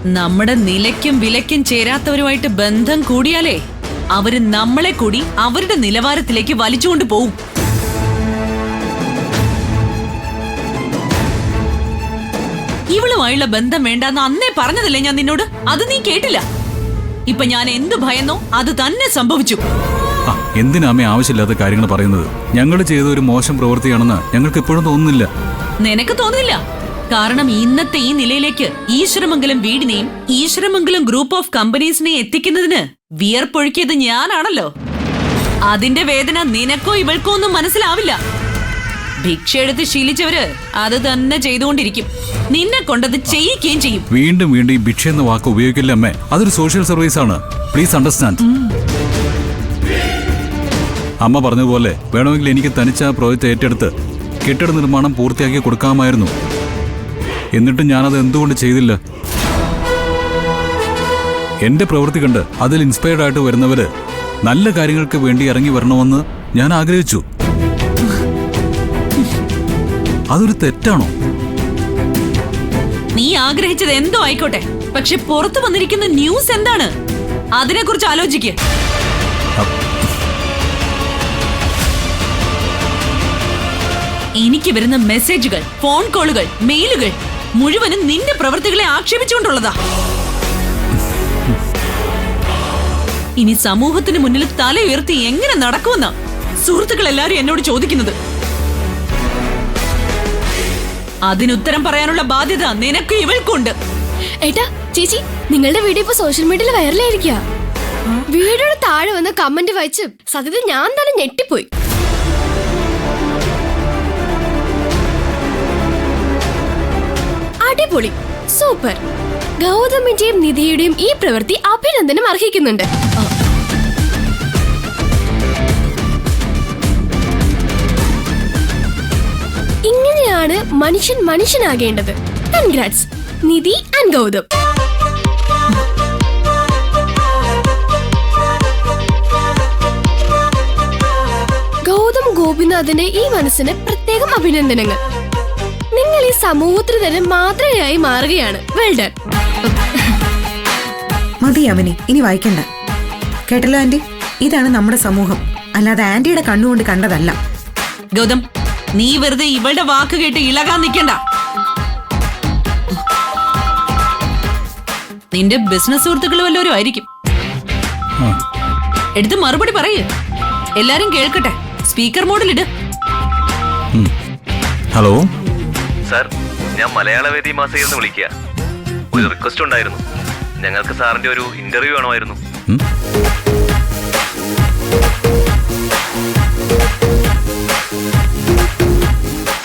നമ്മുടെ നിലയ്ക്കും വിലയ്ക്കും ചേരാത്തവരുമായിട്ട് ബന്ധം കൂടിയാലേ അവര് നമ്മളെ കൂടി അവരുടെ നിലവാരത്തിലേക്ക് വലിച്ചുകൊണ്ട് പോവും. ഇവളുമായുള്ള ബന്ധം വേണ്ടെന്ന് അന്നേ പറഞ്ഞതല്ലേ ഞാൻ നിന്നോട്? അത് നീ കേട്ടില്ല. ഇപ്പൊ ഞാൻ എന്ത് ഭയന്നോ അത് തന്നെ സംഭവിച്ചു. എന്തിനാമേ ആവശ്യമില്ലാത്ത കാര്യങ്ങൾ പറയുന്നത്? ഞങ്ങൾ ചെയ്ത ഒരു മോശം പ്രവൃത്തിയാണെന്ന് ഞങ്ങൾക്ക് എപ്പോഴും തോന്നുന്നില്ല. നിനക്ക് തോന്നില്ല, കാരണം ഇന്നത്തെ ഈ നിലയിലേക്ക് ഈശ്വരമംഗലം വീടിനെയും ഈശ്വരമംഗലം ഗ്രൂപ്പ് ഓഫ് കമ്പനീസിനെയും എത്തിക്കുന്നതിന് വിയർപ്പൊഴുക്കിയത് ഞാനാണല്ലോ. അതിന്റെ വേദന നിനക്കോ ഇവൾക്കോ ഒന്നും മനസ്സിലാവില്ല. ഭിക്ഷ എടുത്ത് ശീലിച്ചവര് അത് തന്നെ ചെയ്തുകൊണ്ടിരിക്കും. നിന്നെ കൊണ്ടത് ചെയ്യിക്കുകയും ചെയ്യും. വീണ്ടും വീണ്ടും ഈ ഭിക്ഷ എന്ന വാക്ക് ഉപയോഗിക്കില്ല അമ്മേ. അതൊരു സോഷ്യൽ സർവീസ് ആണ്. Please understand. അമ്മ പറഞ്ഞതുപോലെ വേണമെങ്കിൽ എനിക്ക് തനിച്ച ആ പ്രോജക്റ്റ് ഏറ്റെടുത്ത് കെട്ടിട നിർമ്മാണം പൂർത്തിയാക്കി കൊടുക്കാമായിരുന്നു. എന്നിട്ടും ഞാനത് എന്തുകൊണ്ട് ചെയ്തില്ല? എന്റെ പ്രവൃത്തി കണ്ട് അതിൽ ഇൻസ്പയർഡ് ആയിട്ട് വരുന്നവര് നല്ല കാര്യങ്ങൾക്ക് വേണ്ടി ഇറങ്ങി വരണമെന്ന് ഞാൻ ആഗ്രഹിച്ചു. അതൊരു തെറ്റാണോ? നീ ആഗ്രഹിച്ചത് എന്തോ ആയിക്കോട്ടെ, പക്ഷെ പുറത്തു വന്നിരിക്കുന്ന ന്യൂസ് എന്താണ്? അതിനെക്കുറിച്ച് ആലോചിക്ക്. എനിക്ക് വരുന്ന മെസ്സേജുകൾ, ഫോൺ കോളുകൾ, മെയിലുകൾ മുഴുവനും നിന്റെ പ്രവൃത്തികളെ ആക്ഷേപിച്ചുകൊണ്ടുള്ളതാ. ഇനി സമൂഹത്തിന് മുന്നിൽ തല ഉയർത്തി എങ്ങനെ നടക്കുമെന്ന സുഹൃത്തുക്കൾ എല്ലാരും എന്നോട് ചോദിക്കുന്നത്. അതിനുത്തരം പറയാനുള്ള ബാധ്യത നിനക്ക് ഇവൾക്കുണ്ട്. ഏട്ടാ ചേച്ചി, നിങ്ങളുടെ വീഡിയോ ഇപ്പൊ സോഷ്യൽ മീഡിയയിൽ വൈറലായിരിക്കുക. വീഡിയോയുടെ താഴെ വന്ന കമന്റ് വായിച്ച് സത്യത്തിൽ ഞാൻ തന്നെ ഞെട്ടിപ്പോയി. അടിപൊളി, സൂപ്പർ. ഗൗതമിന്റെയും നിധിയുടെയും ഈ പ്രവൃത്തി അഭിനന്ദനം അർഹിക്കുന്നുണ്ട്. ഇങ്ങനെയാണ് മനുഷ്യൻ മനുഷ്യനാകേണ്ടത്. Congrats Nidhi and Gautam. ഗൗതം ഗോപിനാഥിന്റെ ഈ മനസ്സിന് പ്രത്യേകം അഭിനന്ദനങ്ങൾ. നിങ്ങൾ ഈ സമൂഹത്തിന് തന്നെ മാതൃകയായി മാറുകയാണ്. Well done. മതി അമിനി, ഇനി വായിക്കണ്ട. കേട്ടല്ലോ ആന്റി, ഇതാണ് നമ്മുടെ സമൂഹം, അല്ലാതെ ആന്റിയുടെ കണ്ണുകൊണ്ട് കണ്ടതല്ല. ഗൗതം, നീ വെറുതെ ഇവളുടെ വാക്ക് കേട്ട് ഇളകാൻ നിൽക്കണ്ട. നിന്റെ ബിസിനസ് സുഹൃത്തുക്കൾ വല്ലവരും ആയിരിക്കും. എടുത്ത് മറുപടി പറയ്, എല്ലാരും കേൾക്കട്ടെ. സ്പീക്കർ മോഡിലിട്. ഹലോ സാർ, ഞാൻ മലയാളവേദി മാസികയിൽ നിന്ന് വിളിക്കുക. ഒരു റിക്വസ്റ്റ് ഉണ്ടായിരുന്നു. ഞങ്ങൾക്ക് സാറിന്റെ ഒരു ഇന്റർവ്യൂ വേണമായിരുന്നു.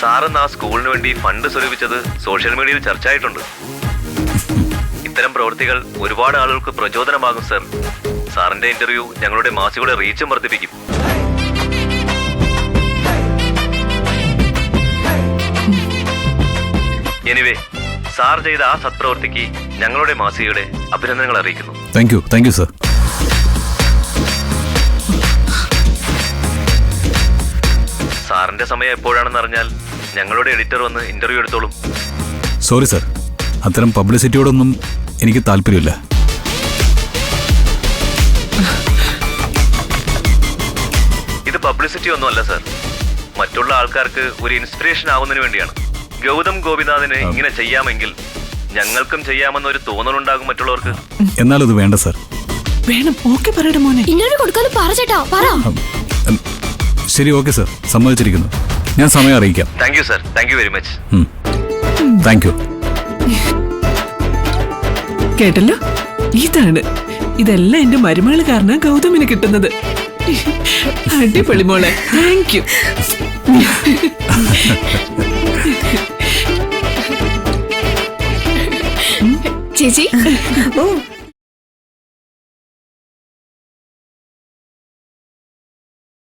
സാറെന്ന് ആ സ്കൂളിന് വേണ്ടി ഫണ്ട് സ്വരൂപിച്ചത് സോഷ്യൽ മീഡിയയിൽ ചർച്ചയായിട്ടുണ്ട്. ഇത്തരം പ്രവൃത്തികൾ ഒരുപാട് ആളുകൾക്ക് പ്രചോദനമാകും സർ. സാറിന്റെ ഇന്റർവ്യൂ ഞങ്ങളുടെ മാസികയുടെ റീച്ചും വർദ്ധിപ്പിക്കും. എനിവേ, സാർ ചെയ്ത ആ സത്പ്രവൃത്തിക്ക് ഞങ്ങളുടെ മാസികയുടെ അഭിനന്ദനങ്ങൾ അറിയിക്കുന്നു. Thank you sir. സാറിന്റെ സമയം എപ്പോഴാണെന്ന് അറിഞ്ഞാൽ ഞങ്ങളുടെ എഡിറ്റർ വന്ന് ഇന്റർവ്യൂ എടുത്തോളും. സോറി സർ, അത്തരം പബ്ലിസിറ്റിയോടൊന്നും എനിക്ക് താല്പര്യമില്ല. ഇത് പബ്ലിസിറ്റി ഒന്നുമല്ല സർ, മറ്റുള്ള ആൾക്കാർക്ക് ഒരു ഇൻസ്പിറേഷൻ ആവുന്നതിന് വേണ്ടിയാണ്. ഗൗതം ഗോപിനാഥിന് ഇങ്ങനെ ചെയ്യാമെങ്കിൽ ഞങ്ങൾക്കും ചെയ്യാമെന്നൊരു തോന്നലുണ്ടാകും മറ്റുള്ളവർക്ക്. എന്നാലത് വേണ്ട സർ. വേണം. ഓക്കെ പറയട്ടെ മോനെ. ഇന്നൊരു കൊടുക്കാനും പറ ചേട്ടാ, പറ. ശരി, ഓക്കെ സർ, സമ്മതിച്ചിരിക്കുന്നു. ഞാൻ സമയം അറിയിക്കാം. Thank you sir, thank you very much. Thank you. കേട്ടല്ലോ, ഇതെല്ലാം എന്റെ മരുമകള് കാരണം ഗൗതമിന് കിട്ടുന്നത്. അടിപൊളി മോളെ, താങ്ക് യു. ചേച്ചി,